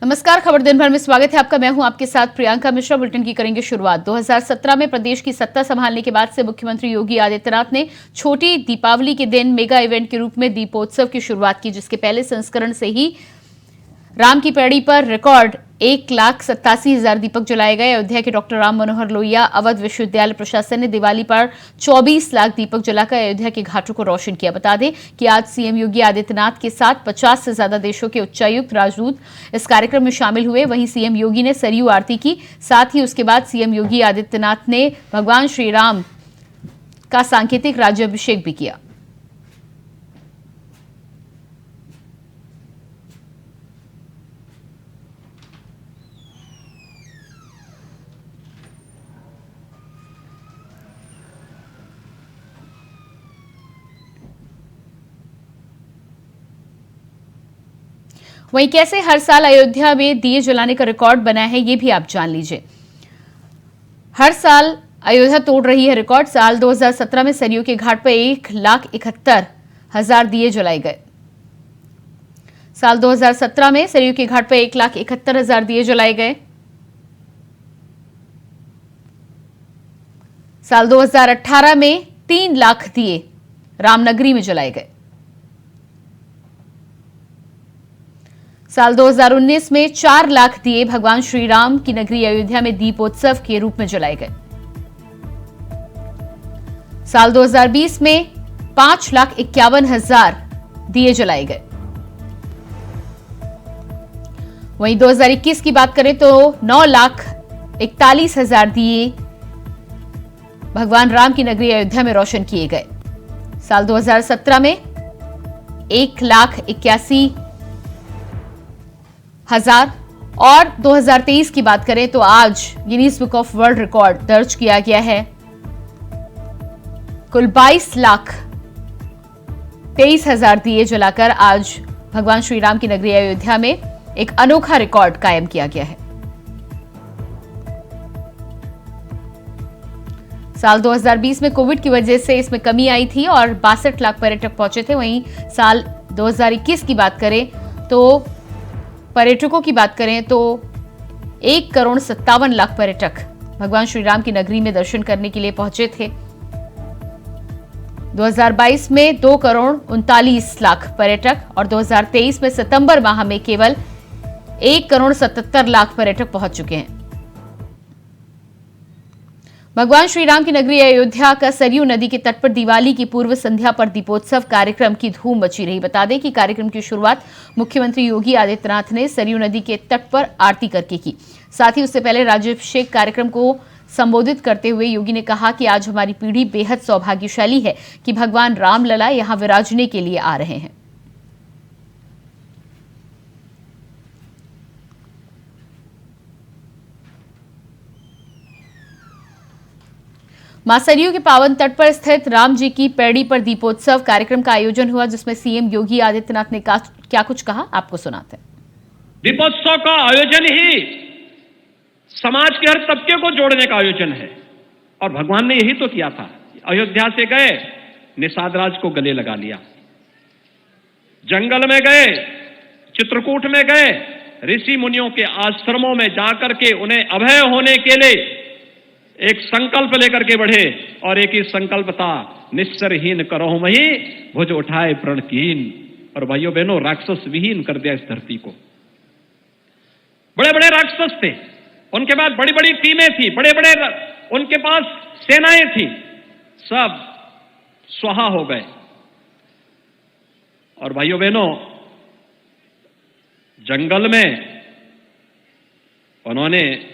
नमस्कार, खबर दिन भर में स्वागत है आपका। मैं हूं आपके साथ प्रियंका मिश्रा। बुलेटिन की करेंगे शुरुआत। 2017 में प्रदेश की सत्ता संभालने के बाद से मुख्यमंत्री योगी आदित्यनाथ ने छोटी दीपावली के दिन मेगा इवेंट के रूप में दीपोत्सव की शुरुआत की, जिसके पहले संस्करण से ही राम की पैड़ी पर रिकॉर्ड 1,87,000 दीपक जलाए गए। अयोध्या के डॉक्टर राम मनोहर लोहिया अवध विश्वविद्यालय प्रशासन ने दिवाली पर 24 लाख दीपक जलाकर अयोध्या के घाटों को रोशन किया। बता दें कि आज सीएम योगी आदित्यनाथ के साथ 50 से ज्यादा देशों के उच्चायुक्त, राजदूत इस कार्यक्रम में शामिल हुए। वहीं सीएम योगी ने सरयू आरती की। साथ ही उसके बाद सीएम योगी आदित्यनाथ ने भगवान श्री राम का सांकेतिक राज्याभिषेक भी किया। वहीं कैसे हर साल अयोध्या में दिए जलाने का रिकॉर्ड बना है, ये भी आप जान लीजिए। हर साल अयोध्या तोड़ रही है रिकॉर्ड। साल 2017 में सरयू के घाट पर 1,71,000 दिए जलाए गए। साल 2017 में सरयू के घाट पर 1,71,000 दिए जलाए गए। साल 2018 में 3 लाख दिए रामनगरी में जलाए गए। साल 2019 में 4 लाख दिए भगवान श्री राम की नगरी अयोध्या में दीपोत्सव के रूप में जलाए गए। साल 2020 में 5,51,000 दिए जलाए गए। वहीं 2021 की बात करें तो 9,41,000 दिए भगवान राम की नगरी अयोध्या में रोशन किए गए। साल 2017 में 1,81,000 और 2023 की बात करें तो आज Guinness book of world record दर्ज किया गया है। कुल 22,23,000 दिए जलाकर आज भगवान श्री राम की नगरी अयोध्या में एक अनोखा रिकॉर्ड कायम किया गया है। साल 2020 में कोविड की वजह से इसमें कमी आई थी और 62 लाख पर्यटक पहुंचे थे। वहीं साल 2021 की बात करें तो पर्यटकों की बात करें तो 1,57,00,000 पर्यटक भगवान श्री राम की नगरी में दर्शन करने के लिए पहुंचे थे। 2022 में 2,39,00,000 पर्यटक और 2023 में सितंबर माह में केवल 1,77,00,000 पर्यटक पहुंच चुके हैं। भगवान श्री राम की नगरी अयोध्या का सरयू नदी के तट पर दिवाली की पूर्व संध्या पर दीपोत्सव कार्यक्रम की धूम मची रही। बता दें कि कार्यक्रम की शुरुआत मुख्यमंत्री योगी आदित्यनाथ ने सरयू नदी के तट पर आरती करके की। साथ ही उससे पहले राज्याभिषेक कार्यक्रम को संबोधित करते हुए योगी ने कहा कि आज हमारी पीढ़ी बेहद सौभाग्यशाली है कि भगवान रामलला यहां विराजने के लिए आ रहे हैं। मां सरयू के पावन तट पर स्थित राम जी की पैड़ी पर दीपोत्सव कार्यक्रम का आयोजन हुआ, जिसमें सीएम योगी आदित्यनाथ ने क्या कुछ कहा, आपको सुनाते हैं। दीपोत्सव का आयोजन ही समाज के हर तबके को जोड़ने का आयोजन है और भगवान ने यही तो किया था। अयोध्या से गए, निषाद राज को गले लगा लिया, जंगल में गए, चित्रकूट में गए, ऋषि मुनियों के आश्रमों में जाकर के उन्हें अभय होने के लिए एक संकल्प लेकर के बढ़े और एक ही संकल्प था, निस्सरहीन करो मही भुज उठाए प्रणकीन। और भाइयों बहनों, राक्षस विहीन कर दिया इस धरती को। बड़े बड़े राक्षस थे, उनके पास बड़ी बड़ी टीमें थी, बड़े बड़े उनके पास सेनाएं थी, सब स्वाहा हो गए। और भाइयों बहनों, जंगल में उन्होंने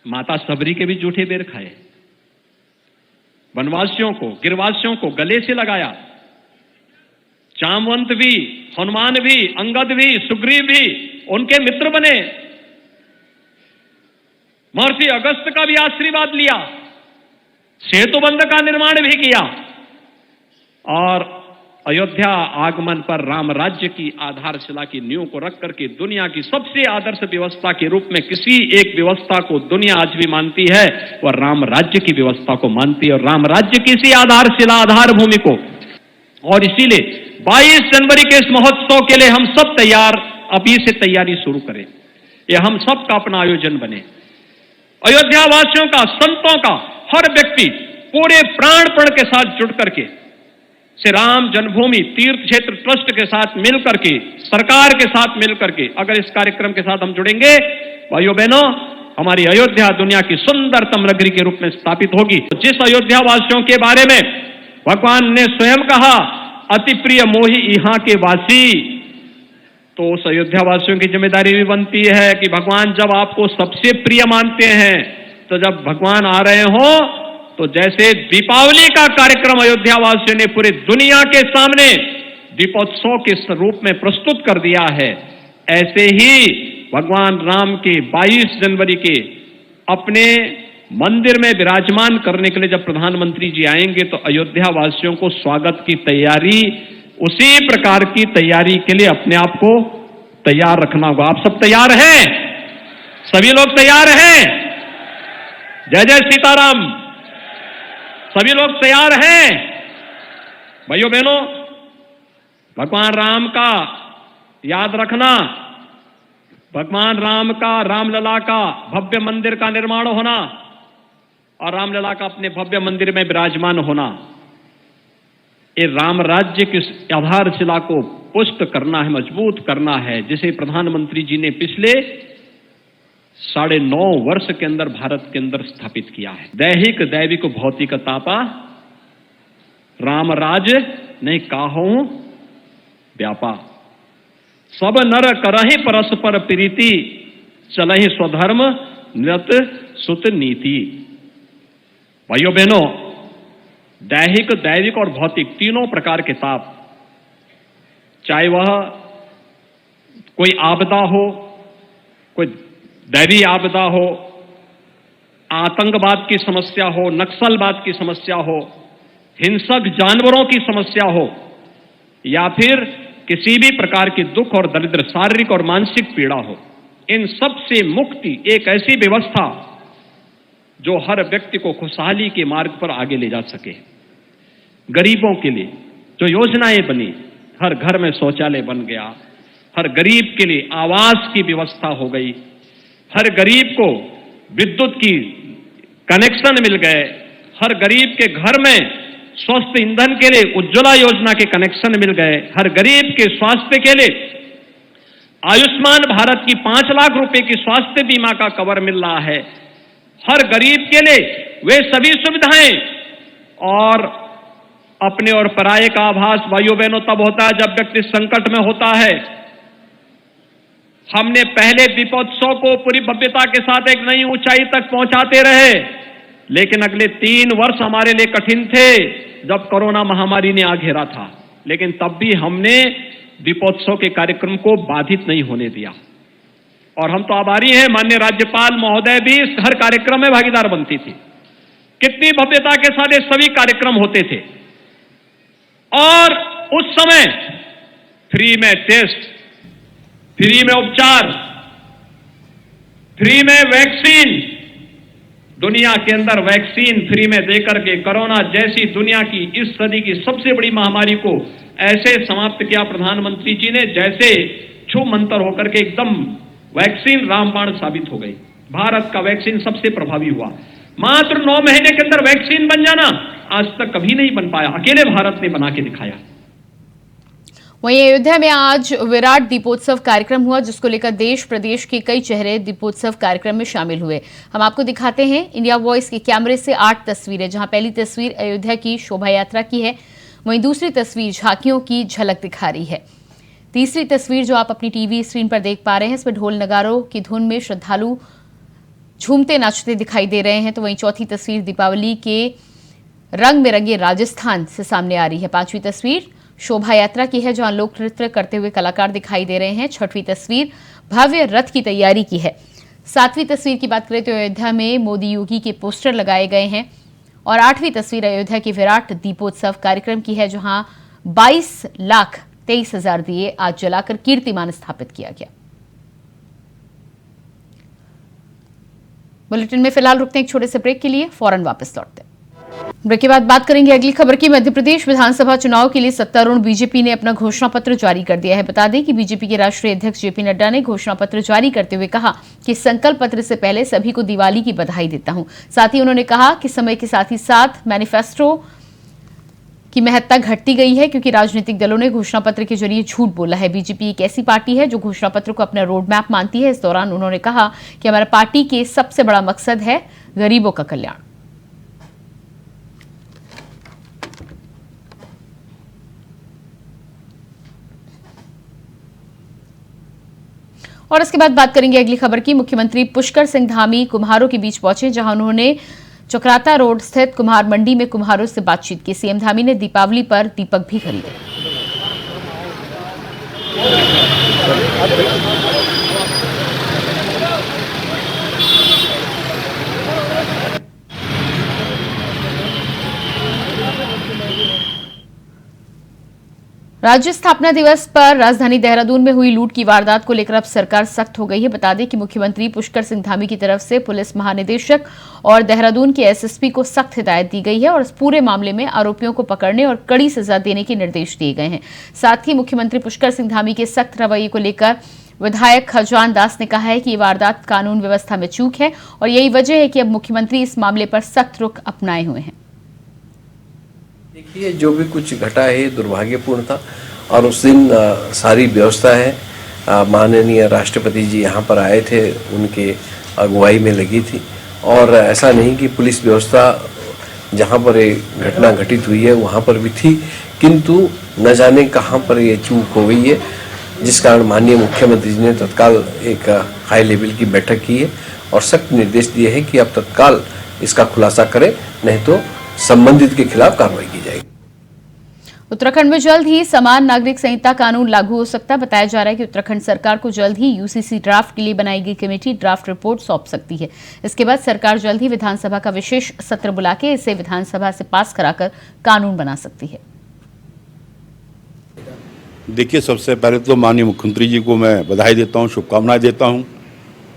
माता सबरी के भी जूठे बेर खाए, वनवासियों को, गिरवासियों को गले से लगाया। जामवंत भी, हनुमान भी, अंगद भी, सुग्रीव भी उनके मित्र बने। महर्षि अगस्त का भी आशीर्वाद लिया, सेतुबंध का निर्माण भी किया और अयोध्या आगमन पर राम राज्य की आधारशिला की नींव को रख करके दुनिया की सबसे आदर्श व्यवस्था के रूप में किसी एक व्यवस्था को दुनिया आज भी मानती है, वह राम राज्य की व्यवस्था को मानती है और राम राज्य की इसी आधारशिला, आधार भूमि को। और इसीलिए 22 जनवरी के इस महोत्सव के लिए हम सब तैयार अभी से तैयारी शुरू करें। ये हम सब का अपना आयोजन बने। अयोध्या वासियों का, संतों का, हर व्यक्ति पूरे प्राणपण के साथ जुड़ करके श्री राम जन्मभूमि तीर्थ क्षेत्र ट्रस्ट के साथ मिलकर के, सरकार के साथ मिलकर के अगर इस कार्यक्रम के साथ हम जुड़ेंगे, भाइयों बहनों, हमारी अयोध्या दुनिया की सुंदरतम नगरी के रूप में स्थापित होगी। जिस अयोध्या वासियों के बारे में भगवान ने स्वयं कहा, अति प्रिय मोहि यहाँ के वासी, तो उस अयोध्या वासियों की जिम्मेदारी भी बनती है कि भगवान जब आपको सबसे प्रिय मानते हैं, तो जब भगवान आ रहे हो, तो जैसे दीपावली का कार्यक्रम अयोध्या वासियों ने पूरे दुनिया के सामने दीपोत्सव के रूप में प्रस्तुत कर दिया है, ऐसे ही भगवान राम के 22 जनवरी के अपने मंदिर में विराजमान करने के लिए जब प्रधानमंत्री जी आएंगे, तो अयोध्या वासियों को स्वागत की तैयारी, उसी प्रकार की तैयारी के लिए अपने आप को तैयार रखना होगा। आप सब तैयार हैं? सभी लोग तैयार हैं? जय जय सीताराम। सभी लोग तैयार हैं? भाइयों बहनों, भगवान राम का याद रखना, भगवान राम का, रामलला का भव्य मंदिर का निर्माण होना और रामलला का अपने भव्य मंदिर में विराजमान होना, ये राम राज्य की आधारशिला को पुष्ट करना है, मजबूत करना है, जिसे प्रधानमंत्री जी ने पिछले 9.5 वर्ष के अंदर भारत के अंदर स्थापित किया है। दैहिक दैविक भौतिक तापा राम राज नहीं काहू व्यापा, सब नर करहि परस्पर प्रीति, चलहि स्वधर्म नृत सुत नीति। भाइयों बहनों, दैहिक दैविक और भौतिक तीनों प्रकार के ताप, चाहे वह कोई आपदा हो, कोई दैवी आपदा हो, आतंकवाद की समस्या हो, नक्सलवाद की समस्या हो, हिंसक जानवरों की समस्या हो, या फिर किसी भी प्रकार की दुख और दरिद्र, शारीरिक और मानसिक पीड़ा हो, इन सब से मुक्ति एक ऐसी व्यवस्था जो हर व्यक्ति को खुशहाली के मार्ग पर आगे ले जा सके। गरीबों के लिए जो योजनाएं बनी, हर घर में शौचालय बन गया, हर गरीब के लिए आवास की व्यवस्था हो गई, हर गरीब को विद्युत की कनेक्शन मिल गए, हर गरीब के घर में स्वस्थ ईंधन के लिए उज्ज्वला योजना के कनेक्शन मिल गए, हर गरीब के स्वास्थ्य के लिए आयुष्मान भारत की 5 लाख रुपए की स्वास्थ्य बीमा का कवर मिल रहा है। हर गरीब के लिए वे सभी सुविधाएं, और अपने और पराये का आभास भाइयों बहनों तब होता है जब व्यक्ति संकट में होता है। हमने पहले दीपोत्सव को पूरी भव्यता के साथ एक नई ऊंचाई तक पहुंचाते रहे, लेकिन अगले 3 वर्ष हमारे लिए कठिन थे जब कोरोना महामारी ने आ घेरा था, लेकिन तब भी हमने दीपोत्सव के कार्यक्रम को बाधित नहीं होने दिया। और हम तो आभारी हैं, माननीय राज्यपाल महोदय भी इस हर कार्यक्रम में भागीदार बनती थी। कितनी भव्यता के साथ ये सभी कार्यक्रम होते थे, और उस समय फ्री में टेस्ट, फ्री में उपचार, फ्री में वैक्सीन, दुनिया के अंदर वैक्सीन फ्री में देकर के कोरोना जैसी दुनिया की इस सदी की सबसे बड़ी महामारी को ऐसे समाप्त किया प्रधानमंत्री जी ने, जैसे छू मंतर होकर के एकदम वैक्सीन रामबाण साबित हो गई। भारत का वैक्सीन सबसे प्रभावी हुआ। मात्र 9 महीने के अंदर वैक्सीन बन जाना आज तक कभी नहीं बन पाया, अकेले भारत ने बना के दिखाया। वहीं अयोध्या में आज विराट दीपोत्सव कार्यक्रम हुआ, जिसको लेकर देश प्रदेश के कई चेहरे दीपोत्सव कार्यक्रम में शामिल हुए। हम आपको दिखाते हैं इंडिया वॉइस के कैमरे से 8 तस्वीरें, जहां पहली तस्वीर अयोध्या की शोभा यात्रा की है, वहीं दूसरी तस्वीर झांकियों की झलक दिखा रही है। तीसरी तस्वीर जो आप अपनी टीवी स्क्रीन पर देख पा रहे हैं, इसमें ढोल नगारों की धुन में श्रद्धालु झूमते नाचते दिखाई दे रहे हैं। तो वहीं चौथी तस्वीर दीपावली के रंग बिरंगे राजस्थान से सामने आ रही है। 5वीं तस्वीर शोभा यात्रा की है, जहां लोक नृत्य करते हुए कलाकार दिखाई दे रहे हैं। 6वीं तस्वीर भव्य रथ की तैयारी की है। 7वीं तस्वीर की बात करें तो अयोध्या में मोदी योगी के पोस्टर लगाए गए हैं। और 8वीं तस्वीर अयोध्या के विराट दीपोत्सव कार्यक्रम की है, जहां 22,23,000 दिए आज जलाकर कीर्तिमान स्थापित किया गया। बुलेटिन में फिलहाल रुकते हैं एक छोटे से ब्रेक के लिए, फौरन वापस लौटते हैं। ब्रेक के बाद बात करेंगे अगली खबर की। मध्य प्रदेश विधानसभा चुनाव के लिए सत्तारूढ़ बीजेपी ने अपना घोषणा पत्र जारी कर दिया है। बता दें कि बीजेपी के राष्ट्रीय अध्यक्ष जेपी नड्डा ने घोषणा पत्र जारी करते हुए कहा कि संकल्प पत्र से पहले सभी को दिवाली की बधाई देता हूं। साथ ही उन्होंने कहा कि समय के साथ ही साथ मैनिफेस्टो की महत्ता घटती गई है क्योंकि राजनीतिक दलों ने घोषणा पत्र के जरिए झूठ बोला है। बीजेपी एक ऐसी पार्टी है जो घोषणा पत्र को अपना रोड मैप मानती है। इस दौरान उन्होंने कहा कि हमारा पार्टी के सबसे बड़ा मकसद है गरीबों का कल्याण। और इसके बाद बात करेंगे अगली खबर की। मुख्यमंत्री पुष्कर सिंह धामी कुम्हारों के बीच पहुंचे, जहां उन्होंने चक्राता रोड स्थित कुम्हार मंडी में कुम्हारों से बातचीत की। सीएम धामी ने दीपावली पर दीपक भी खरीदे। राज्य स्थापना दिवस पर राजधानी देहरादून में हुई लूट की वारदात को लेकर अब सरकार सख्त हो गई है। बता दें कि मुख्यमंत्री पुष्कर सिंह धामी की तरफ से पुलिस महानिदेशक और देहरादून के एसएसपी को सख्त हिदायत दी गई है और इस पूरे मामले में आरोपियों को पकड़ने और कड़ी सजा देने के निर्देश दिए गए हैं। साथ ही मुख्यमंत्री पुष्कर सिंह धामी के सख्त रवैये को लेकर विधायक खजान दास ने कहा है कि ये वारदात कानून व्यवस्था में चूक है और यही वजह है कि अब मुख्यमंत्री इस मामले पर सख्त रुख अपनाए हुए हैं। देखिए, जो भी कुछ घटा है दुर्भाग्यपूर्ण था और उस दिन सारी व्यवस्था है, माननीय राष्ट्रपति जी यहाँ पर आए थे, उनके अगुवाई में लगी थी और ऐसा नहीं कि पुलिस व्यवस्था जहाँ पर ये घटना घटित हुई है वहाँ पर भी थी, किंतु न जाने कहाँ पर ये चूक हो गई है, जिस कारण माननीय मुख्यमंत्री जी ने तत्काल एक हाई लेवल की बैठक की है और सख्त निर्देश दिए हैं कि अब तत्काल इसका खुलासा करें, नहीं तो संबंधित के खिलाफ कार्रवाई की जाएगी। उत्तराखंड में जल्द ही समान नागरिक संहिता कानून लागू हो सकता है। बताया जा रहा है कि उत्तराखंड सरकार को जल्द ही यूसीसी ड्राफ्ट के लिए बनाई गई कमेटी ड्राफ्ट रिपोर्ट सौंप सकती है। इसके बाद सरकार जल्द ही विधानसभा का विशेष सत्र बुला के इसे विधानसभा से पास कराकर कानून बना सकती है। देखिए, सबसे पहले तो माननीय मुख्यमंत्री जी को मैं बधाई देता हूँ, शुभकामनाएं देता हूँ।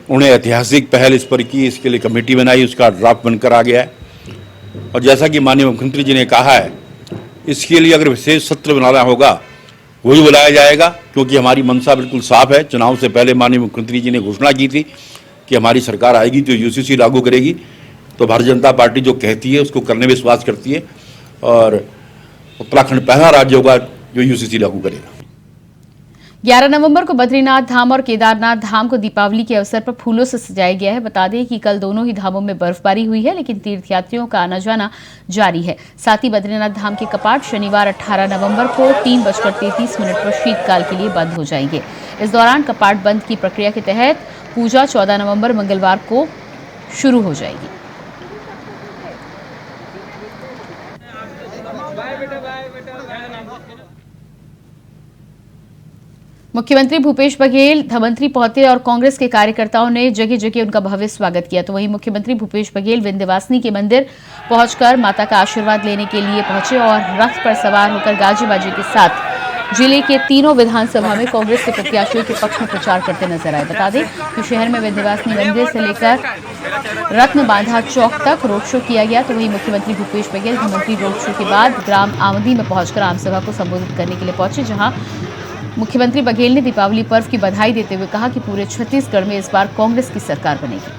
उन्हें ऐतिहासिक पहल इस पर की, इसके लिए कमेटी बनाई, उसका ड्राफ्ट बनकर आ गया है और जैसा कि माननीय मुख्यमंत्री जी ने कहा है, इसके लिए अगर विशेष सत्र बनाना होगा वही बुलाया जाएगा, क्योंकि हमारी मंशा बिल्कुल साफ है। चुनाव से पहले माननीय मुख्यमंत्री जी ने घोषणा की थी कि हमारी सरकार आएगी तो यूसीसी लागू करेगी। तो भारतीय जनता पार्टी जो कहती है उसको करने में विश्वास करती है और उत्तराखंड पहला राज्य होगा जो यूसीसी लागू करेगा। 11 नवंबर को बद्रीनाथ धाम और केदारनाथ धाम को दीपावली के अवसर पर फूलों से सजाया गया है। बता दें कि कल दोनों ही धामों में बर्फबारी हुई है, लेकिन तीर्थयात्रियों का आना जाना जारी है। साथ ही बद्रीनाथ धाम के कपाट शनिवार 18 नवंबर को 3:33 पर शीतकाल के लिए बंद हो जाएंगे। इस दौरान कपाट बंद की प्रक्रिया के तहत पूजा 14 नवंबर मंगलवार को शुरू हो जाएगी। मुख्यमंत्री भूपेश बघेल धमंतरी पहुंचे और कांग्रेस के कार्यकर्ताओं ने जगह जगह उनका भव्य स्वागत किया। तो वहीं मुख्यमंत्री भूपेश बघेल विंध्यवासिनी के मंदिर पहुंचकर माता का आशीर्वाद लेने के लिए पहुंचे और रथ पर सवार होकर गाजे बाजे के साथ जिले के तीनों विधानसभा में कांग्रेस के प्रत्याशियों के पक्ष में प्रचार करते नजर आए। बता दें कि शहर में विंध्यवासिनी मंदिर से लेकर रत्न बांधा चौक तक रोड शो किया गया। तो वहीं मुख्यमंत्री भूपेश बघेल धमंतरी रोड शो के बाद ग्राम आमदी में पहुंचकर आमसभा को संबोधित करने के लिए पहुंचे, जहां मुख्यमंत्री बघेल ने दीपावली पर्व की बधाई देते हुए कहा कि पूरे छत्तीसगढ़ में इस बार कांग्रेस की सरकार बनेगी।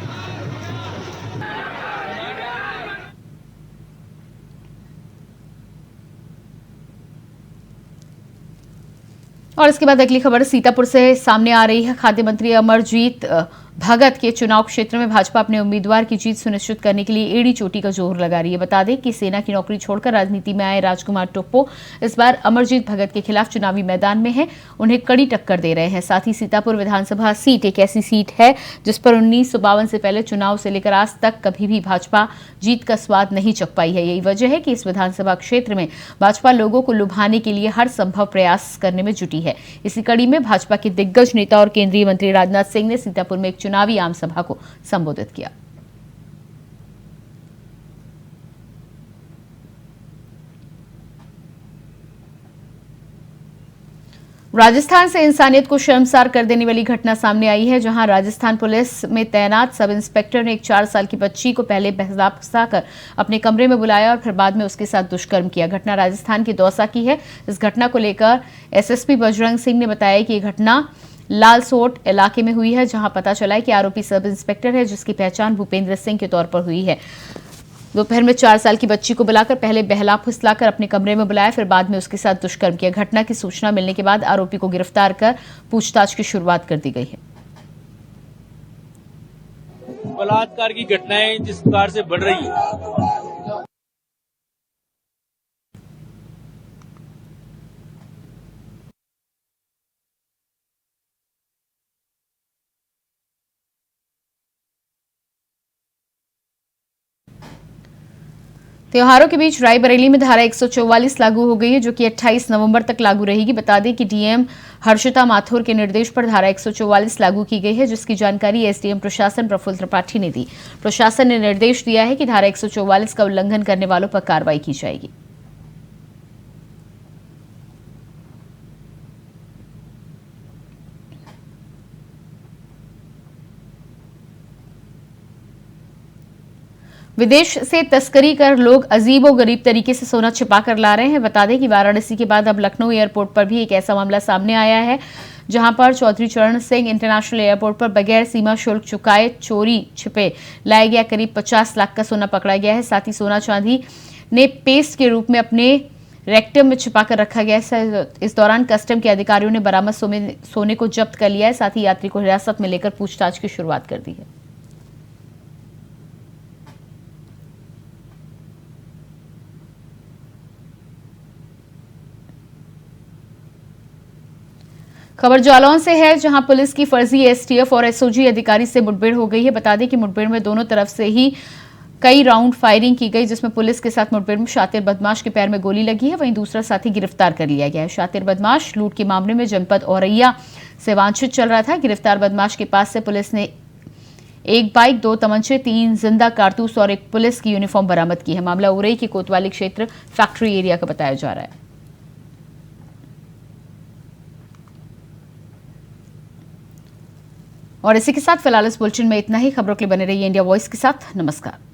और इसके बाद अगली खबर सीतापुर से सामने आ रही है। खाद्य मंत्री अमरजीत भगत के चुनाव क्षेत्र में भाजपा अपने उम्मीदवार की जीत सुनिश्चित करने के लिए एड़ी चोटी का जोर लगा रही है। बता दें कि सेना की नौकरी छोड़कर राजनीति में आए राजकुमार टोप्पो इस बार अमरजीत भगत के खिलाफ चुनावी मैदान में हैं, उन्हें कड़ी टक्कर दे रहे हैं। साथ ही सीतापुर विधानसभा सीट एक ऐसी सीट है जिस पर 1952 से पहले चुनाव से लेकर आज तक कभी भी भाजपा जीत का स्वाद नहीं चख पाई है। यही वजह है कि इस विधानसभा क्षेत्र में भाजपा लोगों को लुभाने के लिए हर संभव प्रयास करने में जुटी है। इसी कड़ी में भाजपा के दिग्गज नेता और केंद्रीय मंत्री राजनाथ सिंह ने सीतापुर में एक चुनावी आमसभा को संबोधित किया। राजस्थान से इंसानियत को शर्मसार कर देने वाली घटना सामने आई है, जहां राजस्थान पुलिस में तैनात सब इंस्पेक्टर ने एक 4 साल की बच्ची को पहले बहला फुसलाकर अपने कमरे में बुलाया और फिर बाद में उसके साथ दुष्कर्म किया। घटना राजस्थान के दौसा की है। इस घटना को लेकर एसएसपी बजरंग सिंह ने बताया कि यह घटना लालसोट इलाके में हुई है, जहां पता चला है कि आरोपी सब इंस्पेक्टर है, जिसकी पहचान भूपेंद्र सिंह के तौर पर हुई है। दोपहर में 4 साल की बच्ची को बुलाकर पहले बहला फुसलाकर अपने कमरे में बुलाया, फिर बाद में उसके साथ दुष्कर्म किया। घटना की सूचना मिलने के बाद आरोपी को गिरफ्तार कर पूछताछ की शुरुआत कर दी गई है। बलात्कार की घटनाएं जिस प्रकार से बढ़ रही है, त्योहारों के बीच रायबरेली में धारा 144 लागू हो गई है, जो कि 28 नवंबर तक लागू रहेगी। बता दें कि डीएम हर्षिता माथुर के निर्देश पर धारा 144 लागू की गई है, जिसकी जानकारी एसडीएम प्रशासन प्रफुल्ल त्रिपाठी ने दी। प्रशासन ने निर्देश दिया है कि धारा 144 का उल्लंघन करने वालों पर कार्रवाई की जाएगी। विदेश से तस्करी कर लोग अजीबोगरीब तरीके से सोना छिपा कर ला रहे हैं। बता दें कि वाराणसी के बाद अब लखनऊ एयरपोर्ट पर भी एक ऐसा मामला सामने आया है, जहां पर चौधरी चरण सिंह इंटरनेशनल एयरपोर्ट पर बगैर सीमा शुल्क चुकाए चोरी छिपे लाया गया करीब 50 लाख का सोना पकड़ा गया है। साथ ही सोना चांदी ने पेस्ट के रूप में अपने रेक्टम में छिपाकर रखा गया है। इस दौरान कस्टम के अधिकारियों ने बरामद सोने को जब्त कर लिया है। साथ ही यात्री को हिरासत में लेकर पूछताछ की शुरुआत कर दी है। खबर जालौन से है, जहां पुलिस की फर्जी एसटीएफ और एसओजी अधिकारी से मुठभेड़ हो गई है। बता दें कि मुठभेड़ में दोनों तरफ से ही कई राउंड फायरिंग की गई, जिसमें पुलिस के साथ मुठभेड़ में शातिर बदमाश के पैर में गोली लगी है। वहीं दूसरा साथी गिरफ्तार कर लिया गया है। शातिर बदमाश लूट के मामले में जनपद औरैया से वांछित चल रहा था। गिरफ्तार बदमाश के पास से पुलिस ने एक बाइक, 2 तमंचे, 3 जिंदा कारतूस और एक पुलिस की यूनिफॉर्म बरामद की है। मामला उरई के कोतवाली क्षेत्र फैक्ट्री एरिया का बताया जा रहा है। और इसी के साथ फिलहाल इस बुलेटिन में इतना ही। खबरों के लिए बने रहिए इंडिया वॉइस के साथ। नमस्कार।